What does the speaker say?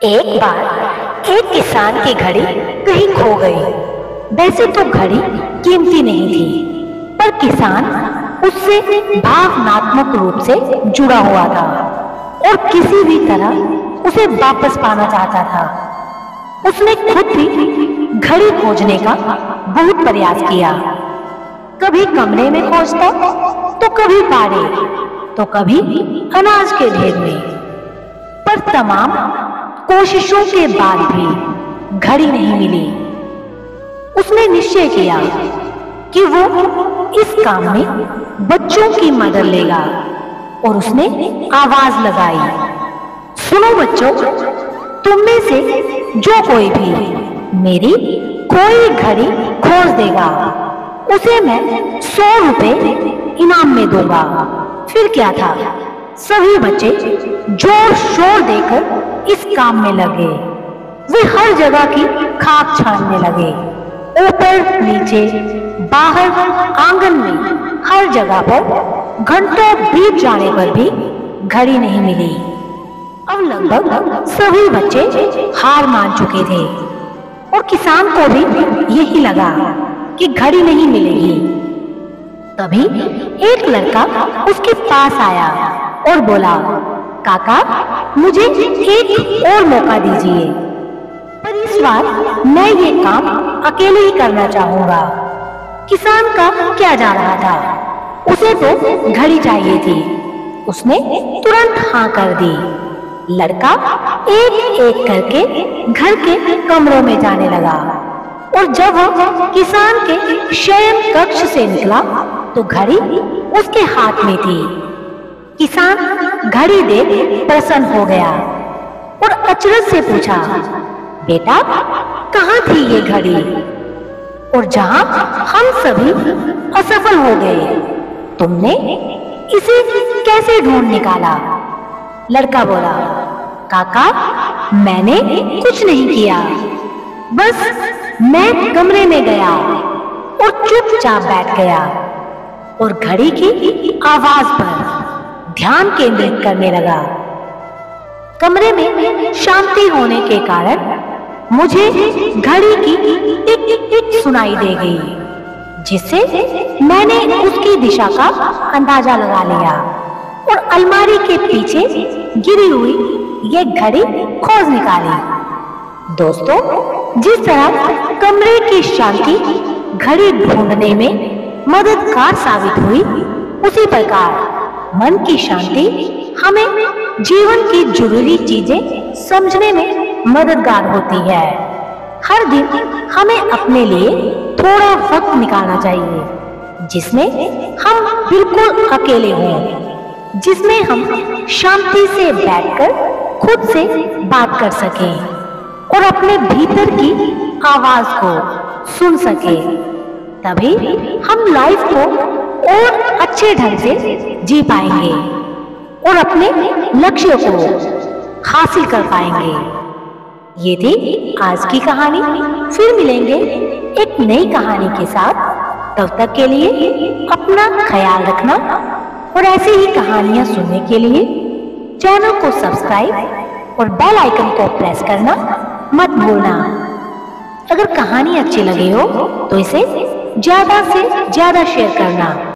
एक बार एक किसान की घड़ी कहीं खो गई। वैसे तो घड़ी कीमती नहीं थी, पर किसान उससे भावनात्मक रूप से जुड़ा हुआ था और किसी भी तरह उसे वापस पाना चाहता था। उसने खुद भी घड़ी खोजने का बहुत प्रयास किया। कभी कमरे में खोजता, तो कभी बाड़े, तो कभी अनाज के ढेर में। पर तमाम कोशिशों के बाद भी घड़ी नहीं मिली। उसने निश्चय किया कि वो इस काम में बच्चों की मदद लेगा और उसने आवाज लगाई, सुनो बच्चों, तुम में से जो कोई भी मेरी कोई घड़ी खोज देगा, उसे मैं 100 रुपए इनाम में दूंगा। फिर क्या था, सभी बच्चे जोर शोर देकर इस काम में लगे। वे हर जगह की खाक छानने लगे, ऊपर नीचे, बाहर, आंगन में, हर जगह पर। घंटों बीत जाने पर भी घड़ी नहीं मिली। अब लगभग सभी बच्चे हार मान चुके थे और किसान को भी यही लगा कि घड़ी नहीं मिलेगी। तभी एक लड़का उसके पास आया और बोला, काका, मुझे एक और मौका दीजिए, पर इस बार मैं ये काम अकेले ही करना चाहूंगा। किसान का क्या जा रहा था, उसे तो घड़ी चाहिए थी। उसने तुरंत हाँ कर दी। लड़का एक एक करके घर के कमरों में जाने लगा और जब वह किसान के शयन कक्ष से निकला तो घड़ी उसके हाथ में थी। किसान घड़ी देख प्रसन्न हो गया और अचरज से पूछा, बेटा, कहाँ थी ये घड़ी, और जहां हम सभी असफल हो गए, तुमने इसे कैसे ढूंढ निकाला? लड़का बोला, काका, मैंने कुछ नहीं किया, बस मैं कमरे में गया और चुपचाप बैठ गया और घड़ी की आवाज पर ध्यान केंद्रित करने लगा। कमरे में शांति होने के कारण मुझे घड़ी की टिक टिक सुनाई दे गई, जिससे मैंने उसकी दिशा का अंदाजा लगा लिया और अलमारी के पीछे गिरी हुई ये घड़ी खोज निकाली। दोस्तों, जिस तरह कमरे की शांति घड़ी ढूंढने में मददगार साबित हुई, उसी प्रकार मन की शांति हमें जीवन की जरूरी चीजें समझने में मददगार होती है। हर दिन हमें अपने लिए थोड़ा वक्त निकालना चाहिए, जिसमें हम बिल्कुल अकेले हों, जिसमें हम शांति से बैठकर खुद से बात कर सकें और अपने भीतर की आवाज को सुन सकें। तभी हम लाइफ को और अच्छे ढंग से जी पाएंगे और अपने लक्ष्यों को हासिल कर पाएंगे। ये थी आज की कहानी। फिर मिलेंगे एक नई कहानी के साथ। तब तक के लिए अपना ख्याल रखना और ऐसी ही कहानियां सुनने के लिए चैनल को सब्सक्राइब और बेल आइकन को प्रेस करना मत भूलना। अगर कहानी अच्छी लगी हो तो इसे ज्यादा से ज्यादा शेयर करना।